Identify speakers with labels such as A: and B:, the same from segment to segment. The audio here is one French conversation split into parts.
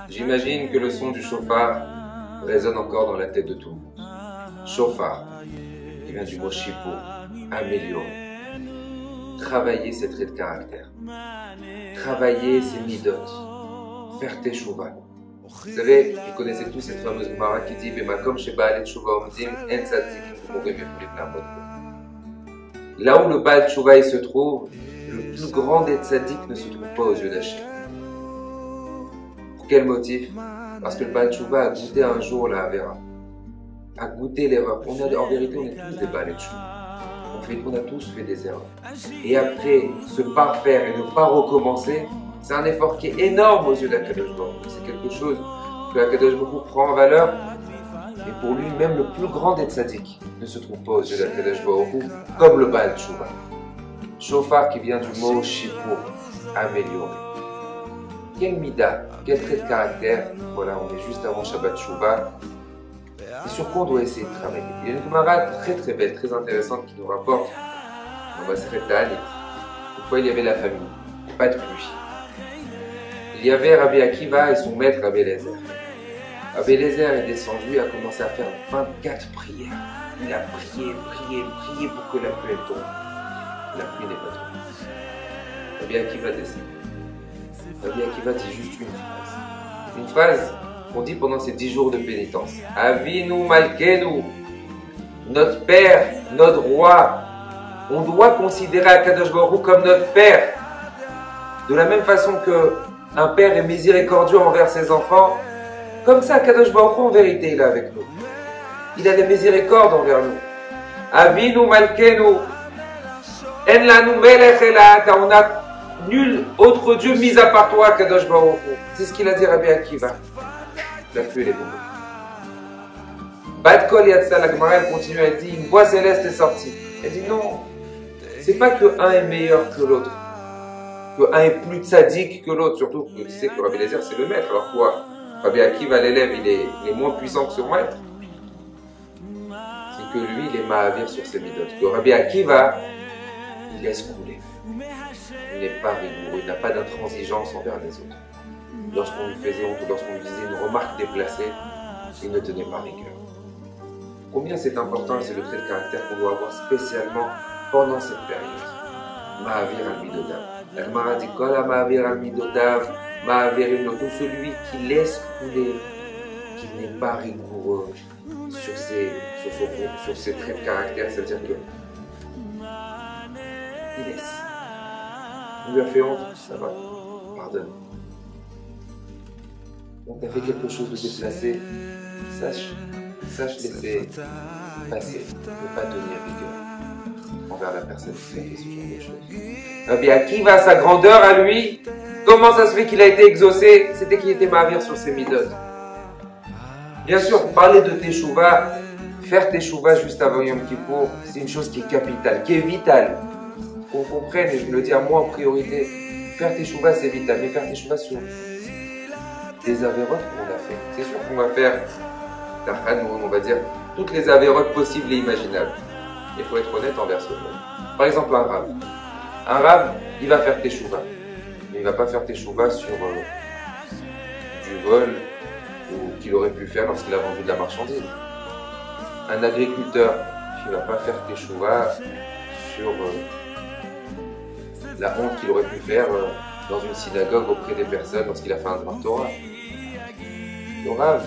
A: J'imagine que le son du chauffard résonne encore dans la tête de tout le monde. Chauffard, qui vient du mot chipo, améliorer. Travailler ses traits de caractère. Travailler ses midotes. Faire teshuva. Vous savez, vous connaissez tous cette fameuse Gemara qui dit Bemakom sheba ale teshuva omdim en tzaddikim k'morim yochlim la'amod bo. Là où le Baal Teshuva se trouve, le plus grand des tzaddiks ne se trouve pas aux yeux d'Hachem. Pour quel motif? Parce que le Baal Teshuva a goûté un jour la Avera, a goûté l'erreur. En vérité, on est tous des Baal Teshuva. On a tous fait des erreurs. Et après, se parfaire et ne pas recommencer, c'est un effort qui est énorme aux yeux d'Akadosh Baruch Hu. C'est quelque chose que Akadosh Baruch Hu prend en valeur. Et pour lui, même le plus grand des tzaddiks ne se trouve pas aux yeux d'Akadosh Baruch Hu, comme le Baal Teshuva. Shofar qui vient du mot shipur, améliorer. Quel mida, quel trait de caractère. Voilà, on est juste avant Shabbat Teshuva. Et sur quoi on doit essayer de travailler. Il y a une Gemara très très belle, très intéressante qui nous rapporte. On va se faire la Hanit. Une fois, il y avait la famille, pas de pluie. Il y avait Rabbi Akiva et son maître Rabbi Eliezer. Rabbi Eliezer est descendu et a commencé à faire 24 prières. Il a prié pour que la pluie tombe. La pluie n'est pas tombée. Rabbi Akiva descend. Rabbi Akiva dit juste une phrase. Une phrase qu'on dit pendant ces 10 jours de pénitence. Avinu Malkenu, notre Père, notre Roi. On doit considérer Akadosh Baruch Hu comme notre Père. De la même façon qu'un père est miséricordieux envers ses enfants, comme ça Akadosh Baruch Hu en vérité il est avec nous. Il a des miséricordes envers nous. Avinu Malkenu, En lanu melech ela ata, on n'a nul autre Dieu mis à part toi Akadosh Baruch Hu. C'est ce qu'il a dit Rabbi Akiva. La pluie elle est tombée. Bat kol yatsa, la Gemara elle continue, elle dit une voix céleste est sortie. Elle dit non, c'est pas que un est meilleur que l'autre, que un est plus tzaddik que l'autre, surtout que tu sais que Rabbi Eliezer c'est le maître, alors quoi? Rabbi Akiva l'élève il est moins puissant que son maître. C'est que lui il est mahavir sur ses midotes, que Rabbi Akiva il laisse couler, il n'est pas rigoureux, il n'a pas d'intransigeance envers les autres. Lorsqu'on lui faisait honte ou lorsqu'on lui disait une remarque déplacée, il ne tenait pas rigueur. Combien c'est important et c'est le trait de caractère qu'on doit avoir spécialement pendant cette période. Mahavir al-Midodav. La Gemara dit Kola Mahavir al-Midodav, Mahavir tout celui qui laisse couler, qui n'est pas rigoureux sur ses traits de caractère, c'est-à-dire que il laisse. On lui a fait honte, ça va, pardonne. On t'a fait quelque chose de déplacé, sache laisser passer, ne pas tenir rigueur envers la personne qui a fait ce genre de choses. Rabbi Akiva, sa grandeur à lui, comment ça se fait qu'il a été exaucé? C'était qu'il était mahavir sur ses midotes. Bien sûr, parler de teshuva, faire teshuva juste avant Yom Kippour, c'est une chose qui est capitale, qui est vitale. Qu'on comprenne, et je me le dis à moi en priorité, faire teshuva c'est vital, mais faire teshuva sur des avérotes qu'on a fait. C'est sûr qu'on va faire, on va dire, toutes les avérotes possibles et imaginables. Il faut être honnête envers soi-même. Par exemple, un rave. Un rave, il va faire teshuva. Mais il ne va pas faire teshuva sur du vol ou qu'il aurait pu faire lorsqu'il a vendu de la marchandise. Un agriculteur, il ne va pas faire teshuva sur la honte qu'il aurait pu faire dans une synagogue auprès des personnes lorsqu'il a fait un Dvar Torah. Le rave,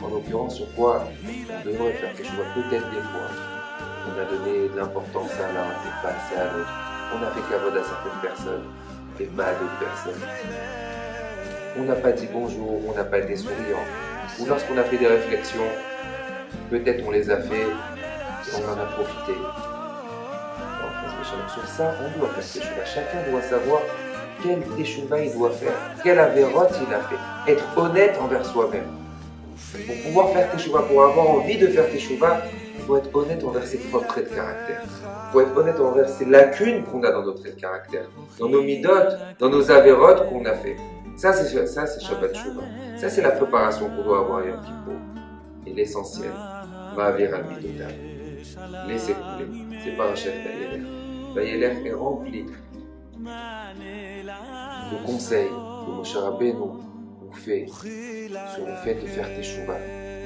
A: en l'occurrence, sur quoi on devrait faire teshuva peut-être des fois. On a donné de l'importance à l'un et pas assez à l'autre. On a fait kavod à certaines personnes et pas à d'autres personnes. On n'a pas dit bonjour, on n'a pas été souriant. Ou lorsqu'on a fait des réflexions, peut-être on les a fait et on en a profité. Sur ça, on doit faire teshuva. Chacun doit savoir quel teshuva il doit faire, quelle avérote il a fait. Être honnête envers soi-même. Pour pouvoir faire teshuva, pour avoir envie de faire teshuva, il faut être honnête envers ses propres traits de caractère. Il faut être honnête envers ces lacunes qu'on a dans nos traits de caractère, dans nos midotes, dans nos avérotes qu'on a fait. Ça, c'est Shabbat Teshuva. Ça, c'est la préparation qu'on doit avoir à Yom Kippour. Et l'essentiel, Mahavir al-Midodav. Laissez couler. C'est pas un chef Vayeler. Vayeler est rempli Le conseil que Moshe Rabbeinu nous fait sur le fait de faire Teshuvah,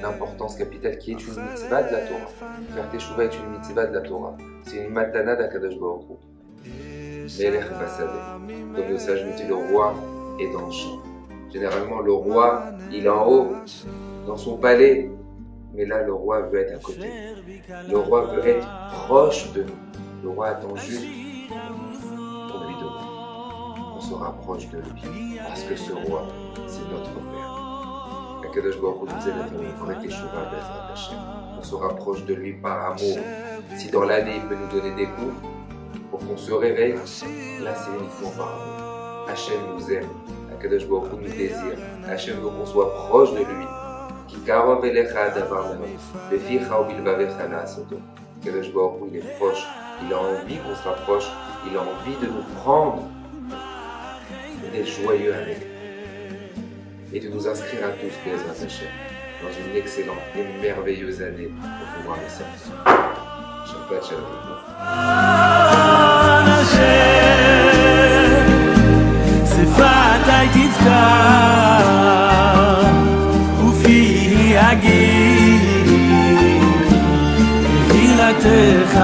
A: l'importance capitale qui est une mitzvah de la Torah. Faire Teshuvah est une mitzvah de la Torah. C'est une matana d'Akadosh Baruch Hu. Melech Basadeh. Comme le sage nous dit, le roi est dans le champ. Généralement, le roi, il est en haut, dans son palais. Mais là, le roi veut être à côté. Le roi veut être proche de nous. Le roi attend juste qu'on lui demande. On se rapproche de lui. Parce que ce roi, c'est notre Père. Akadosh Baruch Hu nous aide à faire une vraie Teshuvah Bezrat Hashem. On se rapproche de lui par amour. Si dans l'année, il peut nous donner des coups pour qu'on se réveille, là, c'est uniquement par amour. Hashem nous aime. Akadosh Baruch Hu nous désire. Hashem veut qu'on soit proche de lui. Akadosh Baruch Hu, il est proche. Il a envie qu'on se rapproche. Il a envie de nous prendre, d'être joyeux avec lui. Et de nous inscrire à tous, Bezrat Hashem, dans une excellente et merveilleuse année pour pouvoir le servir. Shabbat Shalom.
B: שפתי תפתח ופי אגיד תהילתך